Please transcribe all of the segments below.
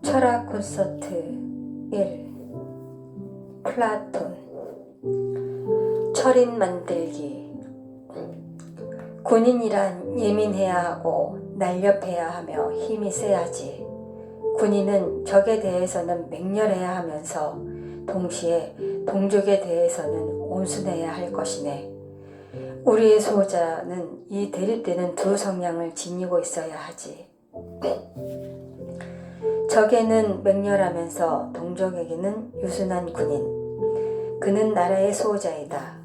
철학 콘서트 1. 플라톤. 철인 만들기. 군인이란 예민해야 하고 날렵해야 하며 힘이 세야지. 군인은 적에 대해서는 맹렬해야 하면서 동시에 동족에 대해서는 온순해야 할 것이네. 우리의 수호자는 이 대립되는 두 성향을 지니고 있어야 하지. 적에는 맹렬하면서 동족에게는 유순한 군인. 그는 나라의 수호자이다.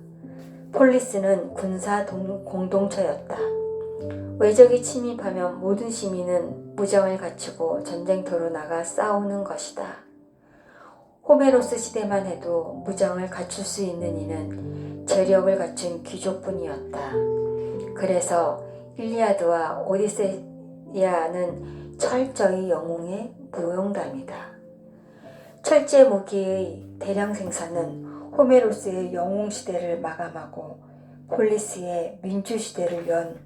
폴리스는 군사 공동체였다. 외적이 침입하면 모든 시민은 무장을 갖추고 전쟁터로 나가 싸우는 것이다. 호메로스 시대만 해도 무장을 갖출 수 있는 이는 재력을 갖춘 귀족뿐이었다. 그래서 일리아드와 오디세이아는 철저히 영웅의 무용담이다. 철제 무기의 대량 생산은 호메로스의 영웅 시대를 마감하고 폴리스의 민주 시대를 연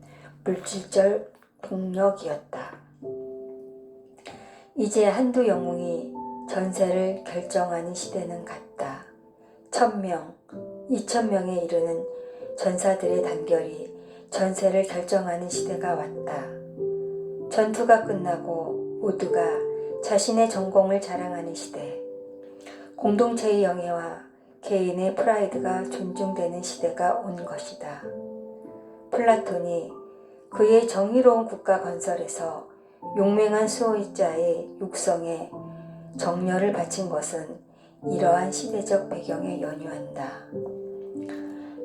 물질적 동력이었다. 이제 한두 영웅이 전세를 결정하는 시대는 갔다. 1000명, 2000명에 이르는 전사들의 단결이 전세를 결정하는 시대가 왔다. 전투가 끝나고 모두가 자신의 전공을 자랑하는 시대. 공동체의 영예와 개인의 프라이드가 존중되는 시대가 온 것이다. 플라톤이 그의 정의로운 국가 건설에서 용맹한 수호자의 육성에 정열을 바친 것은 이러한 시대적 배경에 연유한다.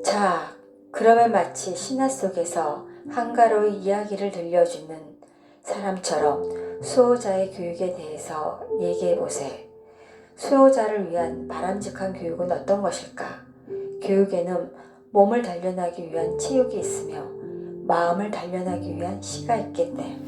자, 그러면 마치 신화 속에서 한가로이 이야기를 들려주는 사람처럼 수호자의 교육에 대해서 얘기해보세. 수호자를 위한 바람직한 교육은 어떤 것일까? 교육에는 몸을 단련하기 위한 체육이 있으며 마음을 단련하기 위한 시가 있겠네.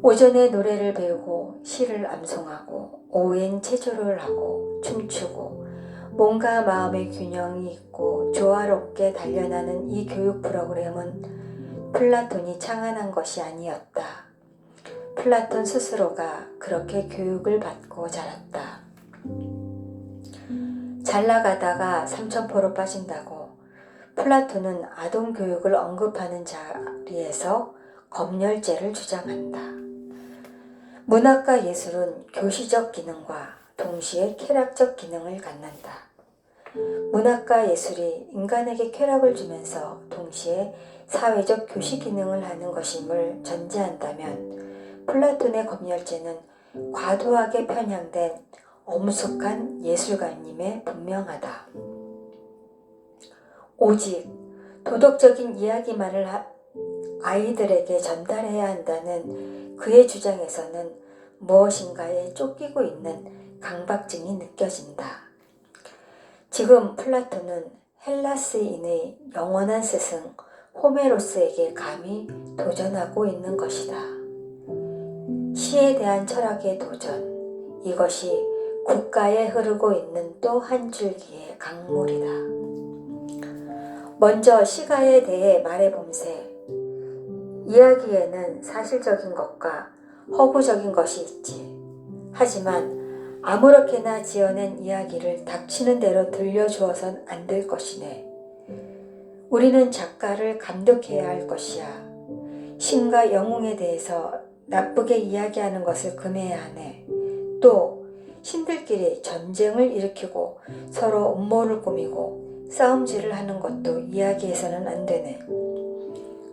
오전에 노래를 배우고 시를 암송하고 오후엔 체조를 하고 춤추고 몸과 마음의 균형이 있고 조화롭게 단련하는 이 교육 프로그램은 플라톤이 창안한 것이 아니었다. 플라톤 스스로가 그렇게 교육을 받고 자랐다. 잘 나가다가 삼천포로 빠진다고 플라톤은 아동교육을 언급하는 자리에서 검열죄를 주장한다. 문학과 예술은 교시적 기능과 동시에 쾌락적 기능을 갖는다. 문학과 예술이 인간에게 쾌락을 주면서 동시에 사회적 교시 기능을 하는 것임을 전제한다면 플라톤의 검열죄는 과도하게 편향된 엄숙한 예술가님에 분명하다. 오직 도덕적인 이야기만을 아이들에게 전달해야 한다는 그의 주장에서는 무엇인가에 쫓기고 있는 강박증이 느껴진다. 지금 플라톤은 헬라스인의 영원한 스승 호메로스에게 감히 도전하고 있는 것이다. 시에 대한 철학의 도전, 이것이 국가에 흐르고 있는 또 한 줄기의 강물이다. 먼저 시가에 대해 말해봄세. 이야기에는 사실적인 것과 허구적인 것이 있지. 하지만 아무렇게나 지어낸 이야기를 닥치는 대로 들려주어선 안 될 것이네. 우리는 작가를 감독해야 할 것이야. 신과 영웅에 대해서 나쁘게 이야기하는 것을 금해야 하네. 또 신들끼리 전쟁을 일으키고 서로 음모를 꾸미고 싸움질을 하는 것도 이야기해서는 안 되네.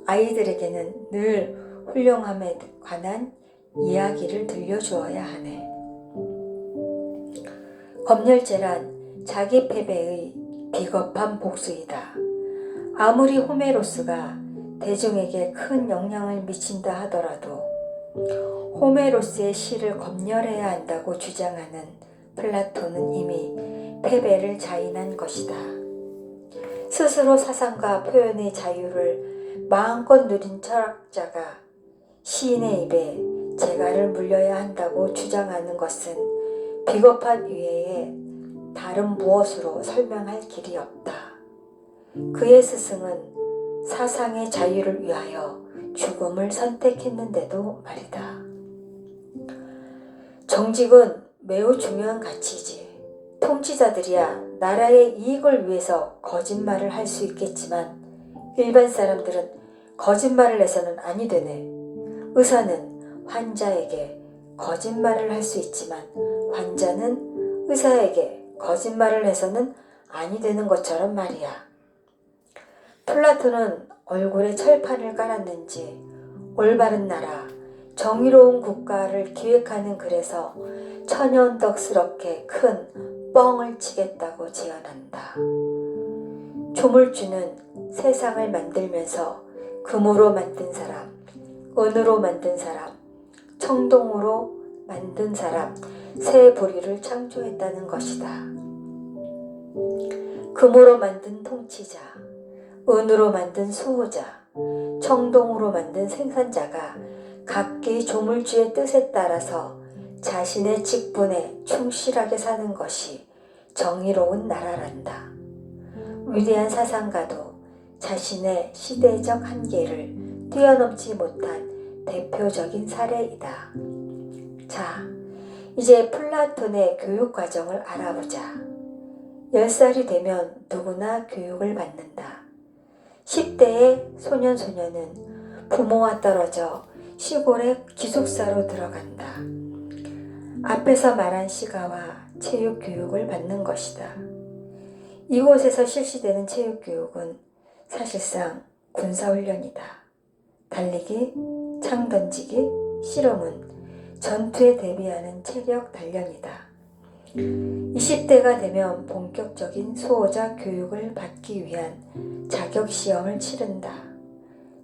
아이들에게는 늘 훌륭함에 관한 이야기를 들려주어야 하네. 검열죄란 자기 패배의 비겁한 복수이다. 아무리 호메로스가 대중에게 큰 영향을 미친다 하더라도 호메로스의 시를 검열해야 한다고 주장하는 플라톤은 이미 패배를 자인한 것이다. 스스로 사상과 표현의 자유를 마음껏 누린 철학자가 시인의 입에 재갈을 물려야 한다고 주장하는 것은 비겁한 이외에 다른 무엇으로 설명할 길이 없다. 그의 스승은 사상의 자유를 위하여 죽음을 선택했는데도 말이다. 정직은 매우 중요한 가치이지. 통치자들이야 나라의 이익을 위해서 거짓말을 할 수 있겠지만 일반 사람들은 거짓말을 해서는 아니 되네. 의사는 환자에게 거짓말을 할 수 있지만 환자는 의사에게 거짓말을 해서는 아니 되는 것처럼 말이야. 플라톤은 얼굴에 철판을 깔았는지 올바른 나라, 정의로운 국가를 기획하는 글에서 천연덕스럽게 큰 뻥을 치겠다고 제안한다. 조물주는 세상을 만들면서 금으로 만든 사람, 은으로 만든 사람, 청동으로 만든 사람 세 부류를 창조했다는 것이다. 금으로 만든 통치자, 은으로 만든 수호자, 청동으로 만든 생산자가 각기 조물주의 뜻에 따라서 자신의 직분에 충실하게 사는 것이 정의로운 나라란다. 위대한 사상가도 자신의 시대적 한계를 뛰어넘지 못한 대표적인 사례이다. 자, 이제 플라톤의 교육 과정을 알아보자. 10살이 되면 누구나 교육을 받는다. 10대의 소년소녀는 부모와 떨어져 시골의 기숙사로 들어간다. 앞에서 말한 시가와 체육교육을 받는 것이다. 이곳에서 실시되는 체육교육은 사실상 군사훈련이다. 달리기, 창던지기, 씨름은 전투에 대비하는 체력 단련이다. 20대가 되면 본격적인 수호자 교육을 받기 위한 자격시험을 치른다.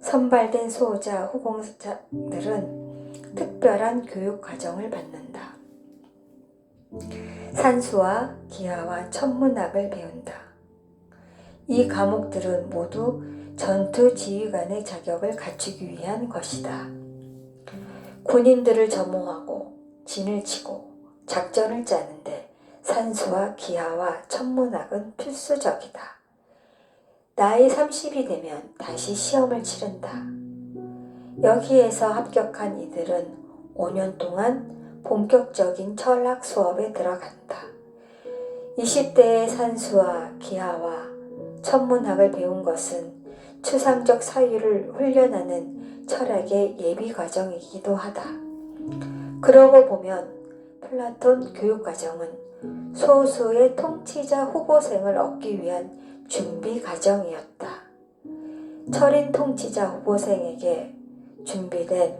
선발된 수호자 후공자들은 특별한 교육 과정을 받는다. 산수와 기하와 천문학을 배운다. 이 과목들은 모두 전투 지휘관의 자격을 갖추기 위한 것이다. 군인들을 점호하고 진을 치고 작전을 짜는데 산수와 기하와 천문학은 필수적이다. 나이 30이 되면 다시 시험을 치른다. 여기에서 합격한 이들은 5년 동안 본격적인 철학 수업에 들어간다. 20대의 산수와 기하와 천문학을 배운 것은 추상적 사유를 훈련하는 철학의 예비 과정이기도 하다. 그러고 보면 플라톤 교육과정은 소수의 통치자 후보생을 얻기 위한 준비 과정이었다. 철인 통치자 후보생에게 준비된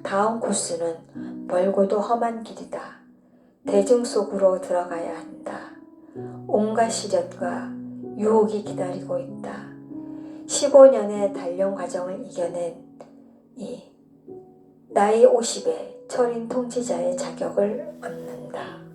다음 코스는 멀고도 험한 길이다. 대중 속으로 들어가야 한다. 온갖 시련과 유혹이 기다리고 있다. 15년의 단련 과정을 이겨낸 이 나이 50에 철인 통치자의 자격을 얻는다.